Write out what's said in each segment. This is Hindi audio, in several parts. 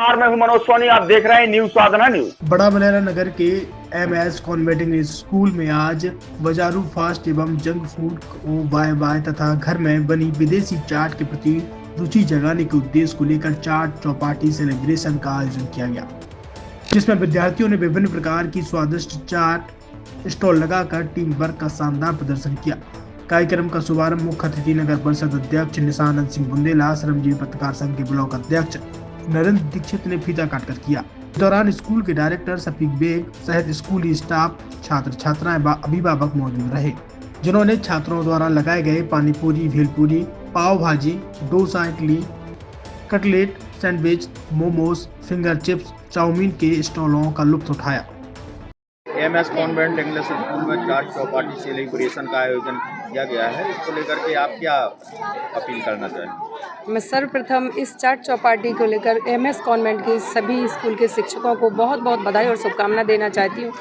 मैं हूं मनोज सोनी, आप देख रहे हैं न्यूज साधना न्यूज। बड़ा मलेरा नगर के MS कॉन्वेंट स्कूल में आज बाजारू फास्ट एवं जंक फूड को बाय तथा घर में बनी विदेशी चाट के प्रति रुचि जगाने के उद्देश्य को लेकर चाट चौपाटी सेलिब्रेशन का आयोजन किया गया, जिसमें विद्यार्थियों ने विभिन्न प्रकार की स्वादिष्ट चाट स्टॉल लगाकर टीम वर्क का शानदार प्रदर्शन किया। कार्यक्रम का शुभारंभ मुख्य अतिथि नगर परिषद अध्यक्ष निशानंद सिंह बुंदेला, श्रमजीवी पत्रकार संघ के ब्लॉक अध्यक्ष नरेंद्र दीक्षित ने फीता काटकर किया। इस दौरान स्कूल के डायरेक्टर शफीक बेग सहित स्कूली स्टाफ, छात्र छात्राएं व अभिभावक मौजूद रहे, जिन्होंने छात्रों द्वारा लगाए गए panipuri, bhelpuri, pav bhaji, dosa, idli, cutlet, sandwich, momos, finger chips, chow mein के स्टॉलों का लुत्फ उठाया। MS कॉन्वेंट इंग्लिश स्कूल में चाट चौपाटी सेलिब्रेशन का आयोजन किया गया है, इसको लेकर के आप क्या अपील करना चाहेंगे? मैं सर्वप्रथम इस चाट चौपाटी को लेकर MS कॉन्वेंट के सभी स्कूल के शिक्षकों को बहुत बहुत बधाई और शुभकामना देना चाहती हूँ,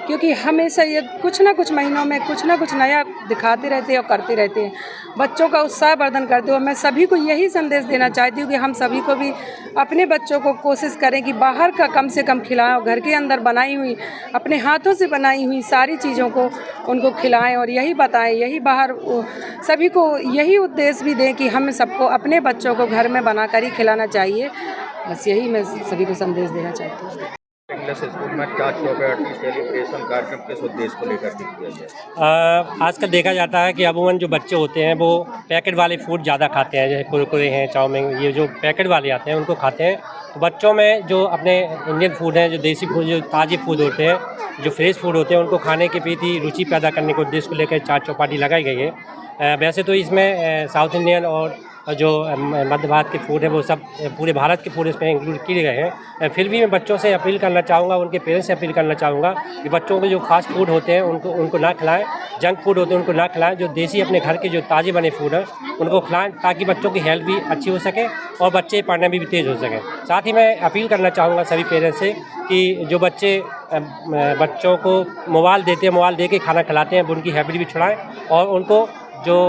क्योंकि हमेशा ये कुछ ना कुछ महीनों में कुछ ना कुछ नया दिखाते रहते हैं और करते रहते हैं, बच्चों का उत्साह वर्धन करते हो। मैं सभी को यही संदेश देना चाहती हूँ कि हम सभी को भी अपने बच्चों को कोशिश करें कि बाहर का कम से कम खिलाएं और घर के अंदर बनाई हुई, अपने हाथों से बनाई हुई सारी चीज़ों को उनको खिलाएं और यही बताएं, यही बाहर सभी को यही उद्देश्य भी दें कि हम सबको अपने बच्चों को घर में बनाकर ही खिलाना चाहिए। बस यही मैं सभी को संदेश देना चाहती हूँ। इंग्लिश स्कूल में चाट चौपाटी सेलिब्रेशन कार्यक्रम किस उद्देश्य को लेकर के किया गया? आजकल देखा जाता है कि अमूमन जो बच्चे होते हैं वो पैकेट वाले फूड ज़्यादा खाते हैं, जैसे कुरकुरे हैं, चाउमीन, ये जो पैकेट वाले आते हैं उनको खाते हैं। तो बच्चों में जो अपने इंडियन फूड हैं, जो देसी फूड, जो ताज़े फूड होते हैं, जो फ्रेश फूड होते हैं, उनको खाने के प्रति रुचि पैदा करने के उद्देश्य को लेकर चाट चौपाटी लगाई गई है। वैसे तो इसमें साउथ इंडियन और जो मध्य भारत के फूड है वो सब पूरे भारत के फूड इसमें इंक्लूड किए गए हैं। फिर भी मैं बच्चों से अपील करना चाहूँगा, उनके पेरेंट्स से अपील करना चाहूँगा कि बच्चों को जो फास्ट फूड होते हैं उनको ना खिलाएं, जंक फूड होते हैं उनको ना खिलाएं, जो देसी अपने घर के जो ताज़े बने फूड हैं उनको खिलाएं, ताकि बच्चों की हेल्थ भी अच्छी हो सके और बच्चे पढ़ने में भी तेज़ हो सकें। साथ ही मैं अपील करना चाहूँगा सभी पेरेंट्स से कि जो बच्चों को मोबाइल देते हैं, मोबाइल दे के खाना खिलाते हैं, उनकी हैबिट भी छुड़ाएँ और उनको जो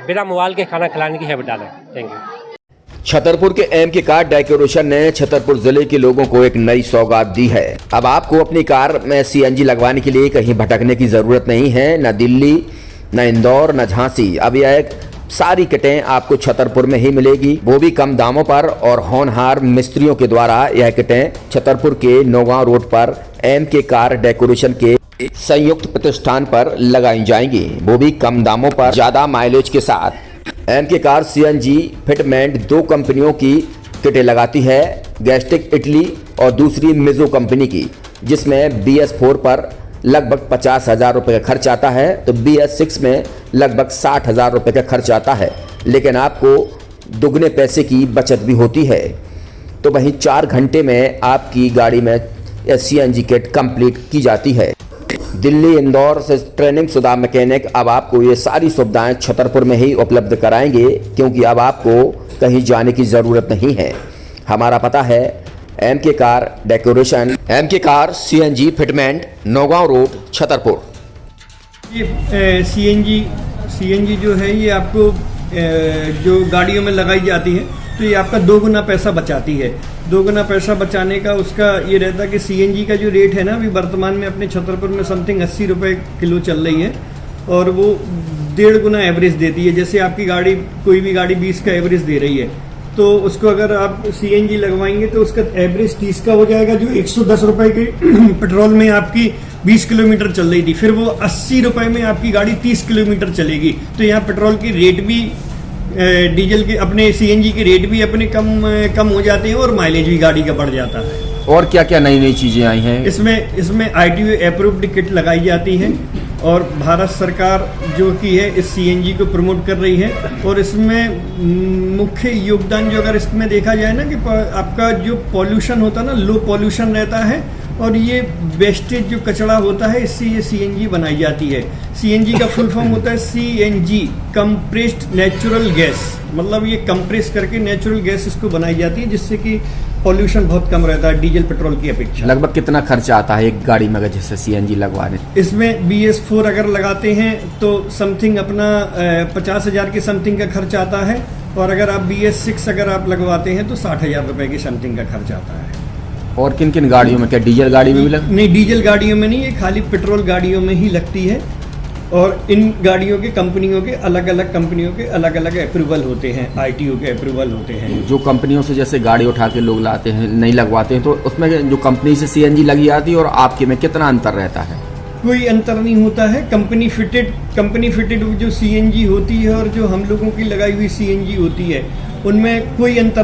बिना मोबाइल के खाना खिलाने की हैबिट डालें। Thank you. छतरपुर के MK कार डेकोरेशन ने छतरपुर जिले के लोगों को एक नई सौगात दी है। अब आपको अपनी कार में CNG लगवाने के लिए कहीं भटकने की जरूरत नहीं है, न दिल्ली, न इंदौर, न झांसी। अब यह सारी किटें आपको छतरपुर में ही मिलेगी, वो भी कम दामों पर और होनहार मिस्त्रियों के द्वारा। यह किटें छतरपुर के नौगांव रोड पर MK कार डेकोरेशन के संयुक्त प्रतिष्ठान पर लगाई जाएंगी, वो भी कम दामों पर, ज्यादा माइलेज के साथ। MK कार CNG फिटमेंट 2 कंपनियों की किटें लगाती है, गैस्ट्रिक इटली और दूसरी मिजो कंपनी की, जिसमें BS4 पर लगभग 50,000 रुपये का खर्च आता है, तो BS6 में लगभग 60,000 रुपये का खर्च आता है, लेकिन आपको दुगने पैसे की बचत भी होती है। तो वहीं 4 घंटे में आपकी गाड़ी में CNG किट कंप्लीट की जाती है। दिल्ली, इंदौर से ट्रेनिंग शुदा मैकेनिक अब आपको ये सारी सुविधाएं छतरपुर में ही उपलब्ध कराएंगे, क्योंकि अब आपको कहीं जाने की ज़रूरत नहीं है। हमारा पता है MK car decoration, MK car CNG fitment, Naugaon road, Chhatarpur. ये CNG जो है ये आपको जो गाड़ियों में लगाई जाती है तो ये आपका 2 गुना पैसा बचाती है। 2 गुना पैसा बचाने का उसका ये रहता है कि CNG का जो रेट है ना, अभी वर्तमान में अपने छतरपुर में समथिंग 80 रुपये किलो चल रही है और वो 1.5 गुना एवरेज देती है। जैसे आपकी गाड़ी, कोई भी गाड़ी 20 का एवरेज दे रही है, तो उसको अगर आप CNG लगवाएंगे तो उसका एवरेज 30 का हो जाएगा, जो 110 रुपये के पेट्रोल में आपकी 20 किलोमीटर चल रही थी, फिर वो 80 रुपये में आपकी गाड़ी 30 किलोमीटर चलेगी। तो यहाँ पेट्रोल की रेट भी, डीजल के, अपने CNG के रेट भी अपने कम हो जाते हैं और माइलेज भी गाड़ी का बढ़ जाता है। और क्या क्या नई चीजें आई हैं इसमें ITO अप्रूव्ड किट लगाई जाती है और भारत सरकार जो की है इस CNG को प्रमोट कर रही है। और इसमें मुख्य योगदान जो अगर इसमें देखा जाए ना, कि आपका जो पॉल्यूशन होता है ना, लो पॉल्यूशन रहता है और ये वेस्टेज जो कचरा होता है, इससे ये CNG बनाई जाती है। CNG का फुल फॉर्म होता है CNG, कंप्रेस्ड नेचुरल गैस, मतलब ये कंप्रेस करके नेचुरल गैस इसको बनाई जाती है, जिससे कि पॉल्यूशन बहुत कम रहता है डीजल पेट्रोल की अपेक्षा। लगभग कितना खर्चा आता है एक गाड़ी में अगर जैसे CNG लगवाने? इसमें BS4 अगर लगाते हैं तो समथिंग अपना 50,000 के समथिंग का खर्च आता है और अगर आप BS6 अगर आप लगवाते हैं तो 60,000 रुपये की समथिंग का खर्च आता है। और किन किन गाड़ियों में, क्या डीजल गाड़ी में भी लग? नहीं, डीजल गाड़ियों में नहीं, ये खाली पेट्रोल गाड़ियों में ही लगती है। और इन गाड़ियों के कंपनियों के अलग अलग कंपनियों के अलग अलग अप्रूवल होते हैं, ITO के अप्रूवल होते हैं। जो कंपनियों से जैसे गाड़ी उठा के लोग लाते हैं, नहीं लगवाते हैं, तो उसमें जो कंपनी से CNG लगी आती है और आपके में कितना अंतर रहता है? कोई अंतर नहीं होता है। कंपनी फिटेड जो CNG होती है और जो हम लोगों की लगाई हुई CNG होती है, उनमें कोई अंतर